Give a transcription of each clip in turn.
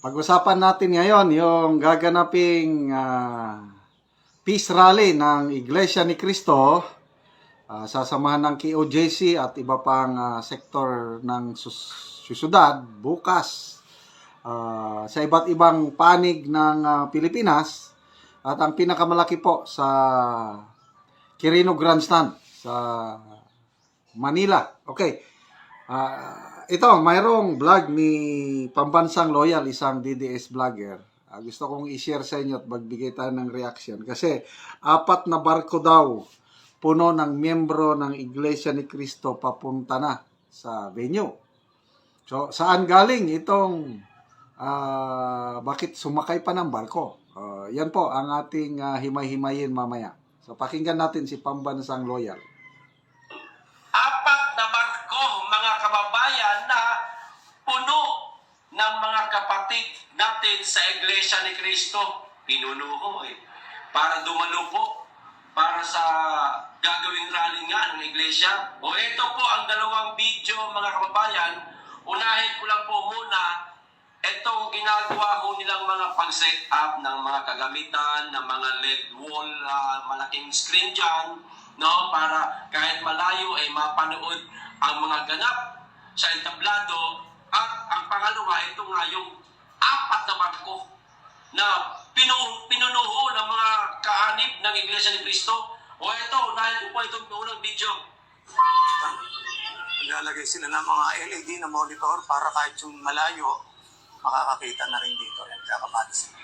Pag-usapan natin ngayon yung gaganaping peace rally ng Iglesia ni Cristo, sasamahan ng KOJC at iba pang sektor ng syudad bukas sa iba't ibang panig ng Pilipinas at ang pinakamalaki po sa Quirino Grandstand sa Manila. Okay. Ito, mayroong vlog ni Pambansang Loyal, isang DDS vlogger. Gusto kong i-share sa inyo at magbigay tayo ng reaction. Kasi 4 na barko daw puno ng miyembro ng Iglesia ni Cristo papunta na sa venue. So, saan galing itong bakit sumakay pa ng barko? Yan po ang ating himay-himayin mamaya. So, pakinggan natin si Pambansang Loyal. 4 na barko, mga kababayan, na puno ng mga kapatid natin sa Iglesia ni Cristo. Pinunuho para dumalo po para sa gagawing rally nga ng Iglesia. O ito po ang dalawang video, mga kababayan. Unahin ko lang po muna itong ginagawa ko nilang mga pag-set up ng mga kagamitan, ng mga LED wall, malaking screen dyan, no, para kahit malayo ay mapanood ang mga ganap sa entablado. At ang pangalawa, ito nga yung 4 na barko na pinunuho ng mga kaanib ng Iglesia ni Cristo. O ito, unahin ko po itong unang video. Ilalagay sila ng mga LED na monitor para kahit yung malayo, makakakita na rin dito. Yan, kakapatis.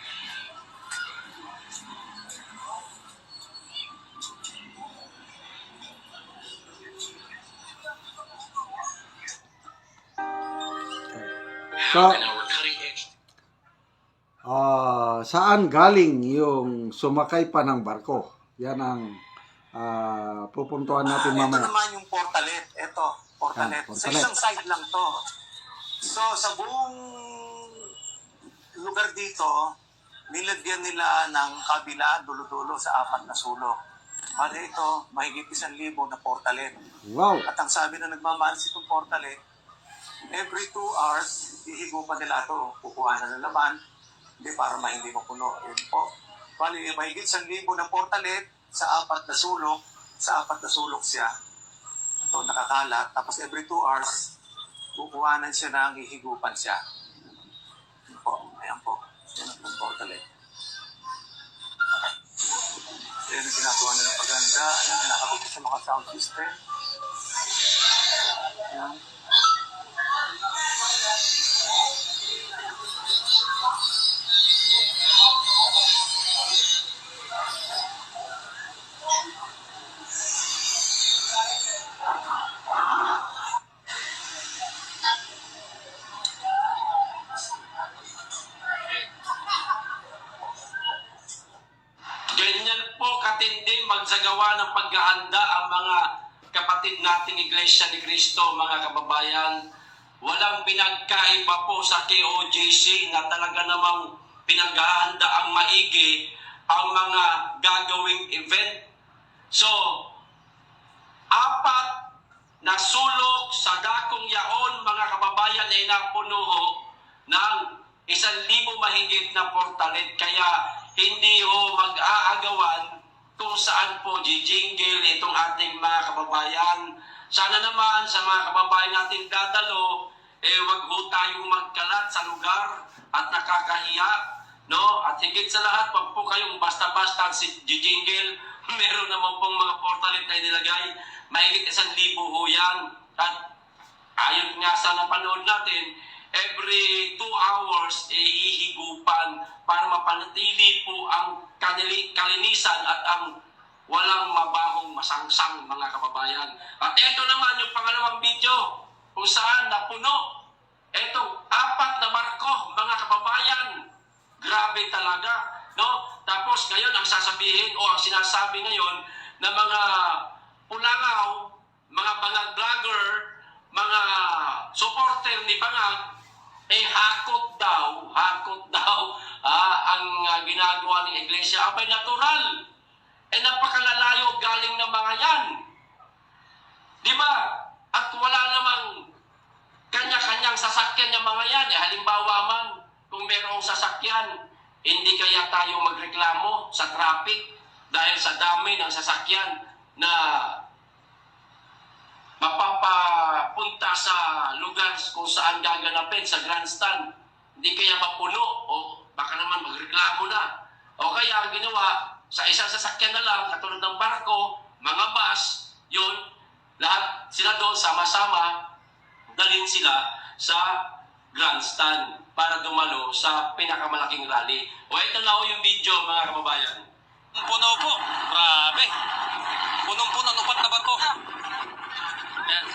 So, saan galing yung sumakay pa ng barko? Yan ang pupuntuhan natin mamaya. Ito naman yung portalet. Ito, portalet. Sa isang side lang to. So, sa buong lugar dito, nilagyan nila ng kabila, dulo-dulo sa 4 na sulok. Para ito, mahigit 1,000 na portalet. Wow! At ang sabi na nagmamalas itong portalet, every 2 hours, hihigupan nila ito. Kukuha na ng laman, para hindi mapuno. Yun po. Bali, mahigit 1,000 na portalet sa 4 na sulok. Sa 4 na sulok siya. Ito nakakalat. Tapos every 2 hours, kukuhanan siya ng hihigupan siya. Yun po. Ayan po. Yan ang portalet. Ayan ang ginagawa nila paganda. Ayan, nakakabit sa mga sound system. Ayan. Ganyan po katindi magsagawa ng paghahanda ang mga kapatid nating Iglesia ni Cristo, mga kababayan. Walang pinagkaiba po sa KOJC na talaga namang pinaghahanda ang maigi ang mga gagawing event. So, 4 na sulok sa dakong yaon, mga kababayan, ay napunuho ng 1,000 mahigit na portalet. Kaya hindi ho mag-aagawan kung saan po jijingle itong ating mga kababayan. Sana naman sa mga kababayan nating dadalo, wag ho tayong magkalat sa lugar at nakakahiya, no? At higit sa lahat, wag po kayong basta-basta si jijingle. Meron naman pong mga portalet na inilagay. Mahigit 1,000 ho yan. At ayon nga sa napanood natin, every 2 hours hihigupan para mapanatili po ang kalinisan at ang walang mabahong masangsang, mga kababayan. At ito naman yung pangalawang video kung saan napuno etong 4 na barko, mga kababayan. Grabe talaga, no? Tapos ngayon ang sasabihin o ang sinasabi ngayon na mga pulangaw, mga bangag vlogger, mga supporter ni Bangag, hakot daw ang ginagawa ng Iglesia. Abay, natural. Napakalalayo galing ng mga yan. Di ba? At wala namang kanya-kanyang sasakyan ng mga yan. Halimbawa man, kung merong Hindi kaya tayo magreklamo sa traffic dahil sa dami ng sasakyan na mapapapunta sa lugar kung saan gaganapin sa grandstand? Hindi kaya mapuno o baka naman magreklamo na. O kaya ang ginawa, sa isang sasakyan na lang, katulad ng barko, mga bus, yun, lahat sila doon sama-sama, dalhin sila sa grandstand para dumalo sa pinakamalaking rally. O ito na ho yung video, mga kababayan. Puno po. Grabe. Punong-puno, upat na barko. Ayan.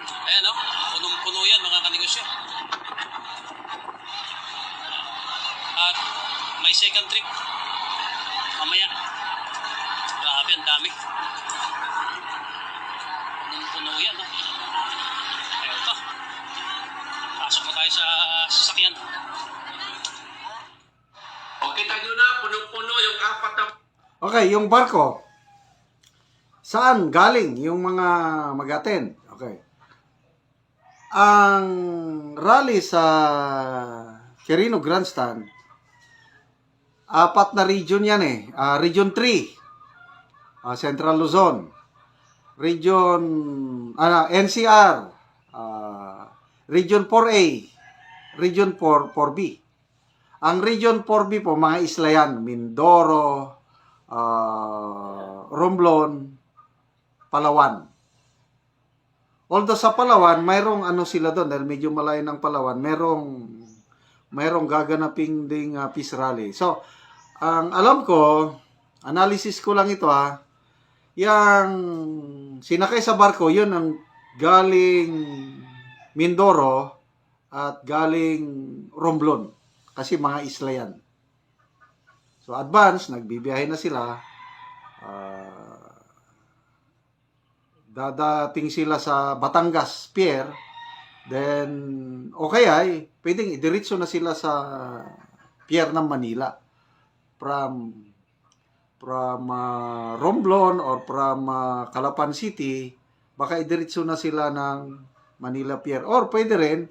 Ayan, no? Punong-puno yan, mga kanegosyo. At may second trip. Mamaya. Grabe, ang dami. Punong-puno yan, no? Ayan, ito. Pasok na tayo sa sasakyan. O kita nyo na, punong-puno yung apat na Okay, yung barko, saan galing yung mga mag-attend? Okay. Ang rally sa Quirino Grandstand, 4 na region yan eh. Region 3, Central Luzon. Region NCR, Region 4A, Region 4, 4B. Ang Region 4B po, mga isla yan, Mindoro, Romblon, Palawan. Although sa Palawan, mayroong ano sila doon, dahil medyo malayo ng Palawan, mayroong gaganaping ding peace rally. So, ang alam ko, analysis ko lang ito yung sinakay sa barko, yun ang galing Mindoro at galing Romblon. Kasi mga isla yan. So, advance, nagbibiyahe na sila. Dadating sila sa Batangas Pier. Then, okay ay, pwedeng idiretso na sila sa Pier ng Manila. From Romblon or from Calapan City, baka idiretso na sila ng Manila Pier. Or pwede rin,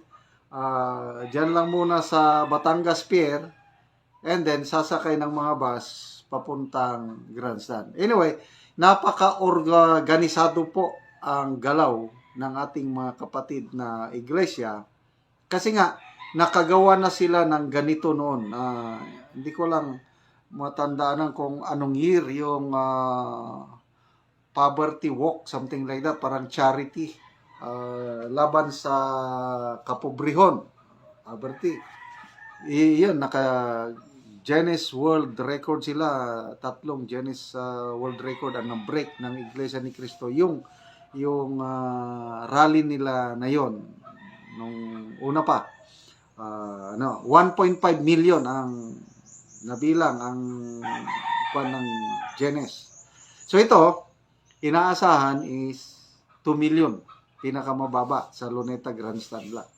dyan lang muna sa Batangas Pier, and then sasakay ng mga bus papuntang Grandstand. Anyway, napaka-organisado po ang galaw ng ating mga kapatid na iglesia. Kasi nga, nakagawa na sila ng ganito noon. Hindi ko lang matandaan kung anong year yung poverty walk, something like that, parang charity. Laban sa kapobrehon. Poverty. Iyon, Guinness World Record sila, 3 Guinness World Record ang na-break ng Iglesia ni Cristo. Yung rally nila na yon nung una pa. 1.5 million ang nabilang ang kwan ng Guinness. So ito, inaasahan is 2 million. Pinakamababa sa Luneta Grandstand lang.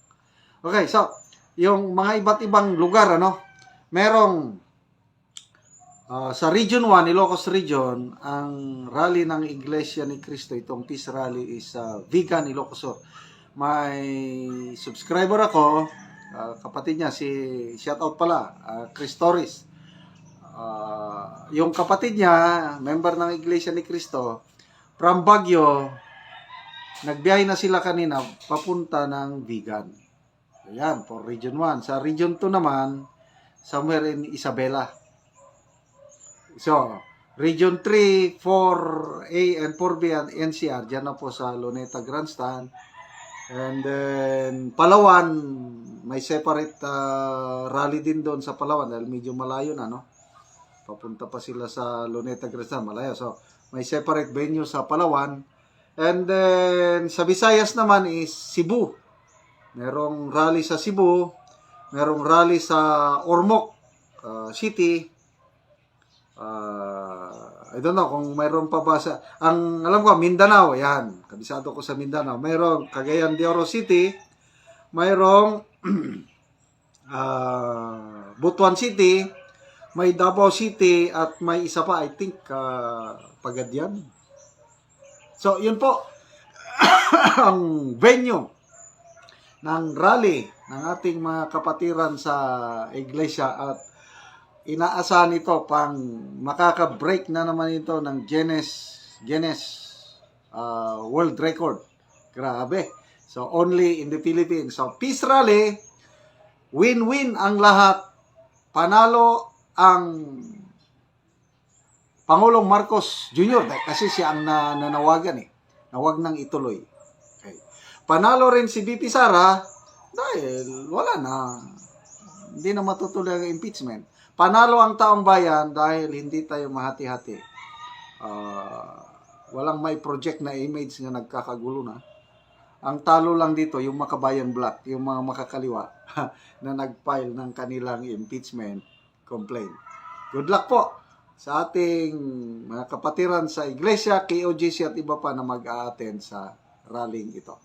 Okay, so yung mga iba't ibang lugar, merong sa Region 1, Ilocos Region, ang rally ng Iglesia ni Cristo, itong peace rally is Vegan Ilocos Sur. May subscriber ako, kapatid niya, shoutout pala, Chris Torres. Yung kapatid niya, member ng Iglesia ni Cristo, from Baguio, nagbiyahe na sila kanina papunta ng Vegan. Ayan, for Region 1. Sa Region 2 naman, somewhere in Isabela. So, Region 3, 4A and 4B and NCR, dyan na po sa Luneta Grandstand. And then, Palawan, may separate rally din doon sa Palawan dahil medyo malayo na, Papunta pa sila sa Luneta Grandstand, malayo. So, may separate venue sa Palawan. And then, sa Visayas naman is Cebu. Merong rally sa Cebu. Merong rally sa Ormoc City. I don't know kung mayroon pa ba sa... Ang alam ko, Mindanao. Yan. Kabisado ko sa Mindanao. Mayroong Cagayan de Oro City. Mayroong Butuan City. May Davao City. At may isa pa, I think, Pagadian. So, yun po ang venue ng rally ng ating mga kapatiran sa iglesia. At inaasahan ito pang makaka-break na naman ito ng Guinness World Record. Grabe. So, only in the Philippines. So, peace rally, win-win ang lahat. Panalo ang Pangulong Marcos Jr. kasi siya ang nanawagan eh. Nawag nang ituloy. Okay. Panalo rin si BP Sara dahil wala na. Hindi na matutuloy ang impeachment. Panalo ang taong bayan dahil hindi tayo mahati-hati. Walang may project na image na nagkakagulo na. Ang talo lang dito, yung Makabayan Black, yung mga makakaliwa na nag-file ng kanilang impeachment complaint. Good luck po sa ating mga kapatiran sa iglesia, KOJC at iba pa na mag-a-attend sa rallying ito.